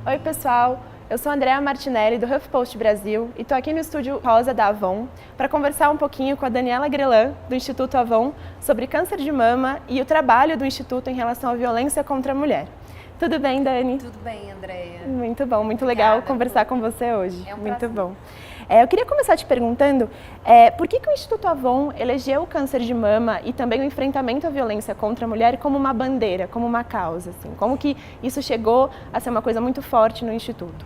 Oi pessoal, eu sou a Andrea Martinelli do HuffPost Brasil e estou aqui no estúdio Rosa da Avon para conversar um pouquinho com a Daniela Grelan do Instituto Avon sobre câncer de mama e o trabalho do Instituto em relação à violência contra a mulher. Tudo bem, Dani? Tudo bem, Andrea. Muito bom, muito Obrigada legal conversar com você hoje. É um muito prazer. bom. Eu queria começar te perguntando por que o Instituto Avon elegeu o câncer de mama e também o enfrentamento à violência contra a mulher como uma bandeira, como uma causa, assim? Como que isso chegou a ser uma coisa muito forte no Instituto?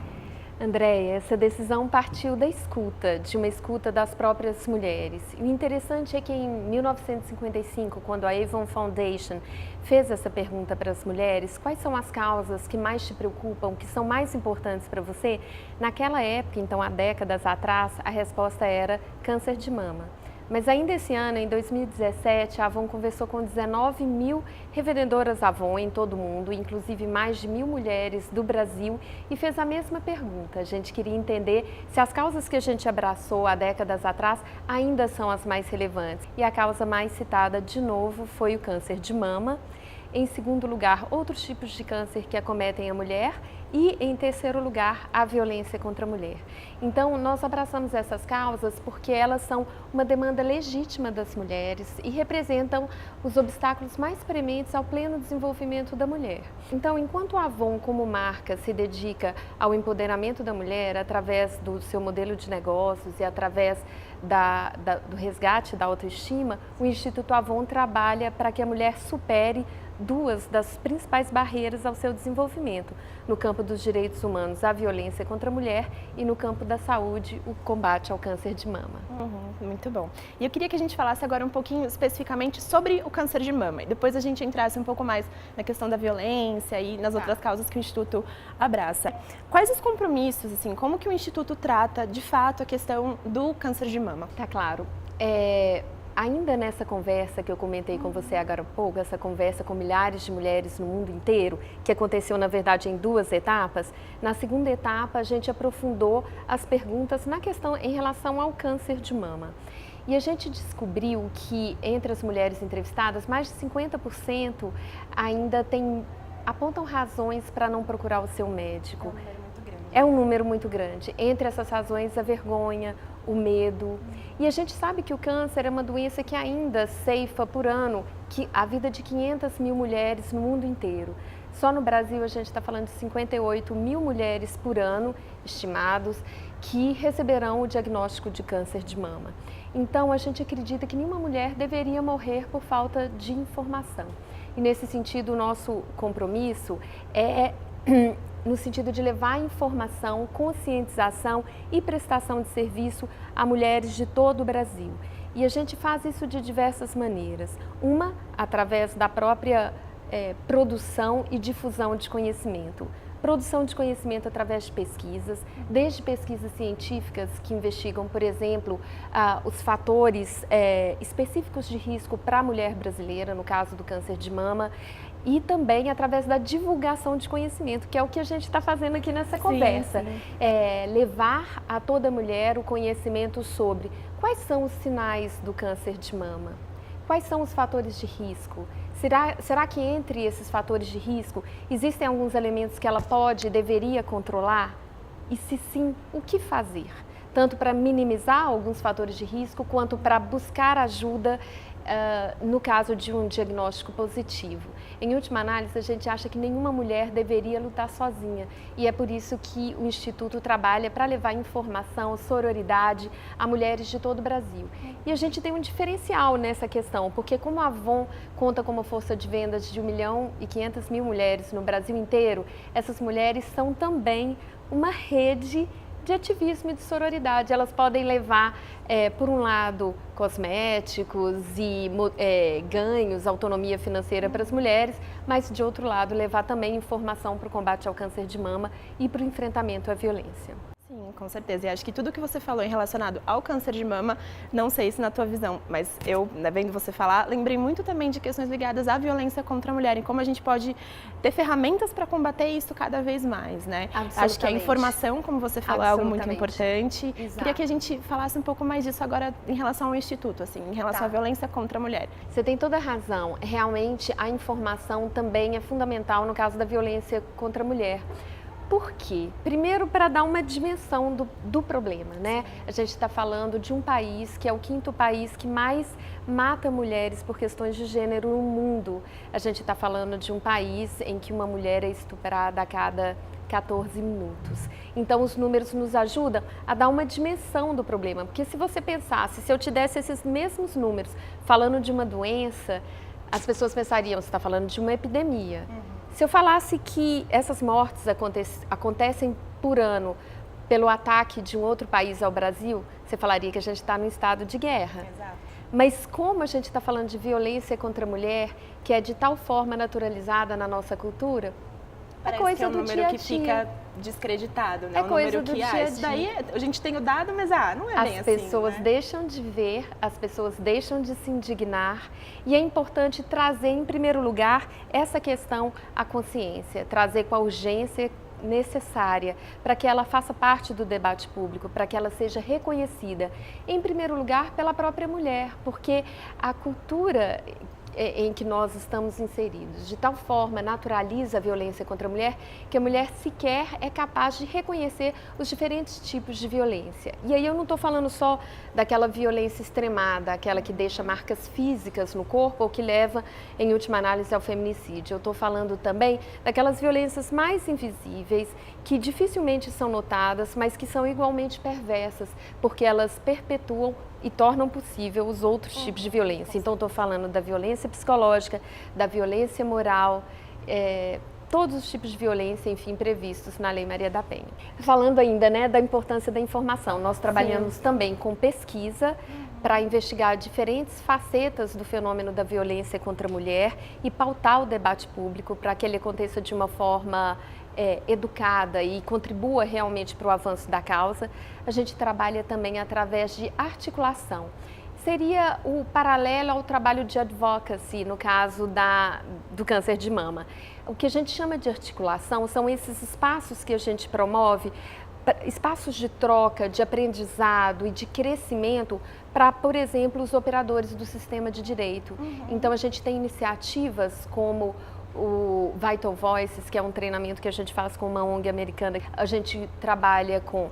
Andréia, essa decisão partiu da escuta, de uma escuta das próprias mulheres. E o interessante é que em 1955, quando a Avon Foundation fez essa pergunta para as mulheres, quais são as causas que mais te preocupam, que são mais importantes para você? Naquela época, então há décadas atrás, a resposta era câncer de mama. Mas ainda esse ano, em 2017, a Avon conversou com 19 mil revendedoras Avon em todo o mundo, inclusive mais de 1.000 mulheres do Brasil, e fez a mesma pergunta. A gente queria entender se as causas que a gente abraçou há décadas atrás ainda são as mais relevantes. E a causa mais citada, de novo, foi o câncer de mama. Em segundo lugar, outros tipos de câncer que acometem a mulher e, em terceiro lugar, a violência contra a mulher. Então, nós abraçamos essas causas porque elas são uma demanda legítima das mulheres e representam os obstáculos mais prementes ao pleno desenvolvimento da mulher. Então, enquanto a Avon, como marca, se dedica ao empoderamento da mulher através do seu modelo de negócios e através do resgate da autoestima, o Instituto Avon trabalha para que a mulher supere duas das principais barreiras ao seu desenvolvimento, no campo dos direitos humanos, a violência contra a mulher, e no campo da saúde, o combate ao câncer de mama. Muito bom. E eu queria que a gente falasse agora um pouquinho especificamente sobre o câncer de mama, e depois a gente entrasse um pouco mais na questão da violência e nas outras causas que o Instituto abraça. Quais os compromissos, assim, como que o Instituto trata de fato a questão do câncer de mama? Tá claro. Ainda nessa conversa que eu comentei com você agora há pouco, essa conversa com milhares de mulheres no mundo inteiro, que aconteceu, na verdade, em duas etapas, na segunda etapa a gente aprofundou as perguntas na questão em relação ao câncer de mama. E a gente descobriu que entre as mulheres entrevistadas, mais de 50% ainda apontam razões para não procurar o seu médico. É um número muito grande. Entre essas razões, a vergonha, o medo. E a gente sabe que o câncer é uma doença que ainda ceifa por ano a vida de 500 mil mulheres no mundo inteiro. Só no Brasil a gente está falando de 58 mil mulheres por ano, estimados, que receberão o diagnóstico de câncer de mama. Então a gente acredita que nenhuma mulher deveria morrer por falta de informação. E nesse sentido o nosso compromisso é no sentido de levar informação, conscientização e prestação de serviço a mulheres de todo o Brasil. E a gente faz isso de diversas maneiras. Uma, através da própria produção e difusão de conhecimento. Produção de conhecimento através de pesquisas, desde pesquisas científicas que investigam, por exemplo, os fatores específicos de risco para a mulher brasileira, no caso do câncer de mama, e também através da divulgação de conhecimento, que é o que a gente está fazendo aqui nessa conversa. Sim. Levar a toda mulher o conhecimento sobre quais são os sinais do câncer de mama, quais são os fatores de risco. Será que entre esses fatores de risco existem alguns elementos que ela pode e deveria controlar? E se sim, o que fazer? Tanto para minimizar alguns fatores de risco, quanto para buscar ajuda no caso de um diagnóstico positivo. Em última análise, a gente acha que nenhuma mulher deveria lutar sozinha e é por isso que o Instituto trabalha para levar informação, sororidade a mulheres de todo o Brasil. E a gente tem um diferencial nessa questão, porque como a Avon conta com uma força de vendas de 1.500.000 mulheres no Brasil inteiro, essas mulheres são também uma rede de ativismo e de sororidade. Elas podem levar, por um lado, cosméticos e ganhos, autonomia financeira para as mulheres, mas, de outro lado, levar também informação para o combate ao câncer de mama e para o enfrentamento à violência. Sim, com certeza. E acho que tudo que você falou em relacionado ao câncer de mama, não sei se na tua visão, mas eu, vendo você falar, lembrei muito também de questões ligadas à violência contra a mulher e como a gente pode ter ferramentas para combater isso cada vez mais, né? Acho que a informação, como você falou, é algo muito importante. Exato. Queria que a gente falasse um pouco mais disso agora em relação ao Instituto, assim, em relação à violência contra a mulher. Você tem toda a razão. Realmente, a informação também é fundamental no caso da violência contra a mulher. Por quê? Primeiro, para dar uma dimensão do problema, né? A gente está falando de um país que é o 5º país que mais mata mulheres por questões de gênero no mundo. A gente está falando de um país em que uma mulher é estuprada a cada 14 minutos. Então, os números nos ajudam a dar uma dimensão do problema, porque se você pensasse, se eu te desse esses mesmos números falando de uma doença, as pessoas pensariam, você está falando de uma epidemia. Se eu falasse que essas mortes acontecem por ano pelo ataque de um outro país ao Brasil, você falaria que a gente está num estado de guerra. Exato. Mas como a gente está falando de violência contra a mulher, que é de tal forma naturalizada na nossa cultura, parece coisa que é um do número dia a que dia. fica descreditado, né? É um coisa número do que, dia a isso daí, a gente tem o dado, mas não é bem As assim, pessoas né? deixam de ver, as pessoas deixam de se indignar e é importante trazer em primeiro lugar essa questão à consciência, trazer com a urgência necessária para que ela faça parte do debate público, para que ela seja reconhecida, em primeiro lugar pela própria mulher, porque a cultura em que nós estamos inseridos, de tal forma naturaliza a violência contra a mulher, que a mulher sequer é capaz de reconhecer os diferentes tipos de violência. E aí eu não estou falando só daquela violência extremada, aquela que deixa marcas físicas no corpo ou que leva, em última análise, ao feminicídio. Eu estou falando também daquelas violências mais invisíveis, que dificilmente são notadas, mas que são igualmente perversas, porque elas perpetuam e tornam possível os outros tipos de violência. Então, estou falando da violência psicológica, da violência moral, todos os tipos de violência, enfim, previstos na Lei Maria da Penha. Falando ainda, né, da importância da informação, nós trabalhamos também com pesquisa para investigar diferentes facetas do fenômeno da violência contra a mulher e pautar o debate público para que ele aconteça de uma forma educada e contribua realmente para o avanço da causa. A gente trabalha também através de articulação. Seria o paralelo ao trabalho de advocacy, no caso do câncer de mama. O que a gente chama de articulação são esses espaços que a gente promove, espaços de troca, de aprendizado e de crescimento para, por exemplo, os operadores do sistema de direito. Então, a gente tem iniciativas como o Vital Voices, que é um treinamento que a gente faz com uma ONG americana. A gente trabalha com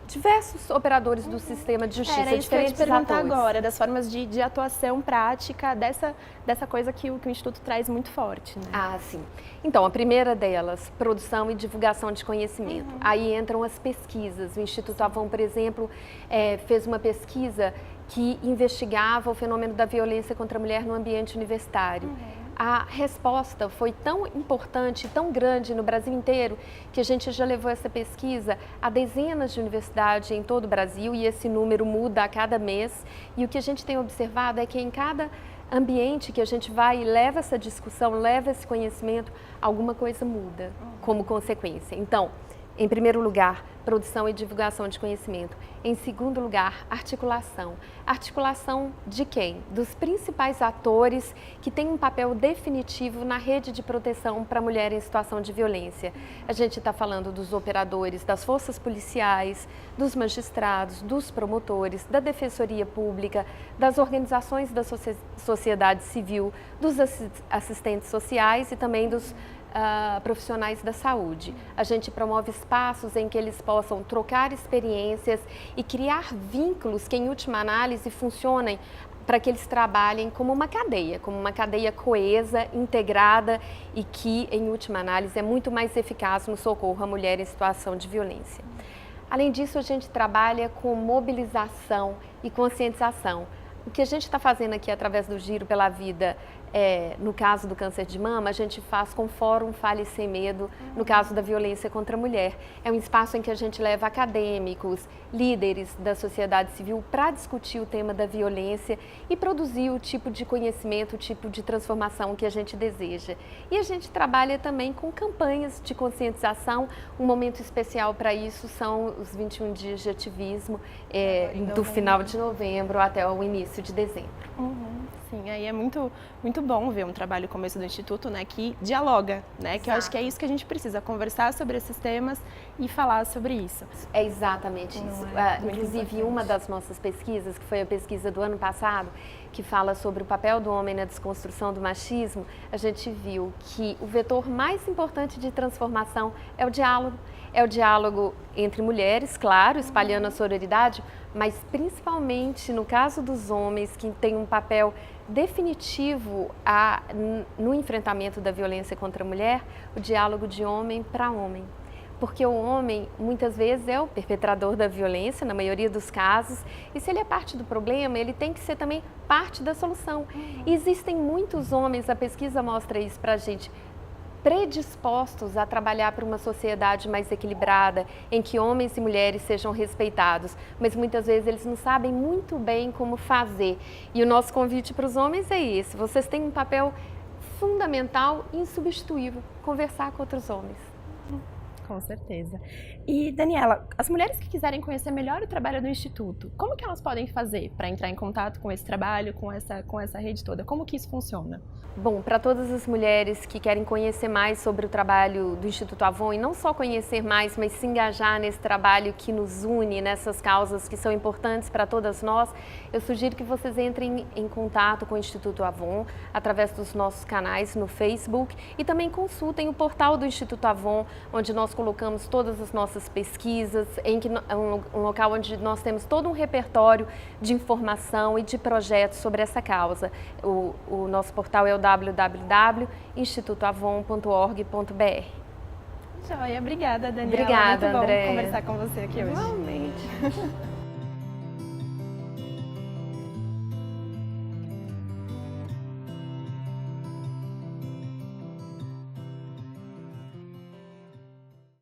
diversos operadores do sistema de justiça, Era isso que eu ia te diferentes perguntar atores. agora, das formas de atuação prática dessa coisa que o Instituto traz muito forte, né? Ah, sim. Então, a primeira delas, produção e divulgação de conhecimento. Aí entram as pesquisas. O Instituto Avon, por exemplo, fez uma pesquisa que investigava o fenômeno da violência contra a mulher no ambiente universitário. A resposta foi tão importante, tão grande no Brasil inteiro, que a gente já levou essa pesquisa a dezenas de universidades em todo o Brasil e esse número muda a cada mês. E o que a gente tem observado é que em cada ambiente que a gente vai e leva essa discussão, leva esse conhecimento, alguma coisa muda como consequência. Então, em primeiro lugar, produção e divulgação de conhecimento. Em segundo lugar, articulação. Articulação de quem? Dos principais atores que têm um papel definitivo na rede de proteção para a mulher em situação de violência. A gente está falando dos operadores das forças policiais, dos magistrados, dos promotores, da Defensoria Pública, das organizações da sociedade civil, dos assistentes sociais e também dos profissionais da saúde. A gente promove espaços em que eles possam trocar experiências e criar vínculos que, em última análise, funcionem para que eles trabalhem como uma cadeia coesa, integrada e que, em última análise, é muito mais eficaz no socorro à mulher em situação de violência. Além disso, a gente trabalha com mobilização e conscientização. O que a gente está fazendo aqui através do Giro pela Vida, no caso do câncer de mama, a gente faz com o Fórum Fale Sem Medo, no caso da violência contra a mulher. É um espaço em que a gente leva acadêmicos, líderes da sociedade civil para discutir o tema da violência e produzir o tipo de conhecimento, o tipo de transformação que a gente deseja. E a gente trabalha também com campanhas de conscientização. Um momento especial para isso são os 21 dias de ativismo, do final de novembro até o início de dezembro. Sim, aí é muito muito bom ver um trabalho como esse do Instituto, né, que dialoga, né, que eu acho que é isso que a gente precisa, conversar sobre esses temas e falar sobre isso. É exatamente isso. Inclusive, uma das nossas pesquisas, que foi a pesquisa do ano passado, que fala sobre o papel do homem na desconstrução do machismo, a gente viu que o vetor mais importante de transformação é o diálogo. É o diálogo entre mulheres, claro, espalhando a sororidade, mas principalmente no caso dos homens, que tem um papel definitivo no enfrentamento da violência contra a mulher, o diálogo de homem para homem. Porque o homem, muitas vezes, é o perpetrador da violência, na maioria dos casos, e se ele é parte do problema, ele tem que ser também parte da solução. E existem muitos homens, a pesquisa mostra isso pra gente, predispostos a trabalhar para uma sociedade mais equilibrada, em que homens e mulheres sejam respeitados, mas muitas vezes eles não sabem muito bem como fazer. E o nosso convite para os homens é esse: vocês têm um papel fundamental e insubstituível, conversar com outros homens. Com certeza. E, Daniela, as mulheres que quiserem conhecer melhor o trabalho do Instituto, como que elas podem fazer para entrar em contato com esse trabalho, com essa rede toda? Como que isso funciona? Bom, para todas as mulheres que querem conhecer mais sobre o trabalho do Instituto Avon, e não só conhecer mais, mas se engajar nesse trabalho que nos une, nessas causas que são importantes para todas nós, eu sugiro que vocês entrem em contato com o Instituto Avon através dos nossos canais no Facebook e também consultem o portal do Instituto Avon, onde nós colocamos todas as nossas pesquisas, um local onde nós temos todo um repertório de informação e de projetos sobre essa causa. O nosso portal é o www.institutoavon.org.br. Joia, obrigada, Daniela. Obrigada, muito bom Andréia. conversar com você aqui hoje. Igualmente.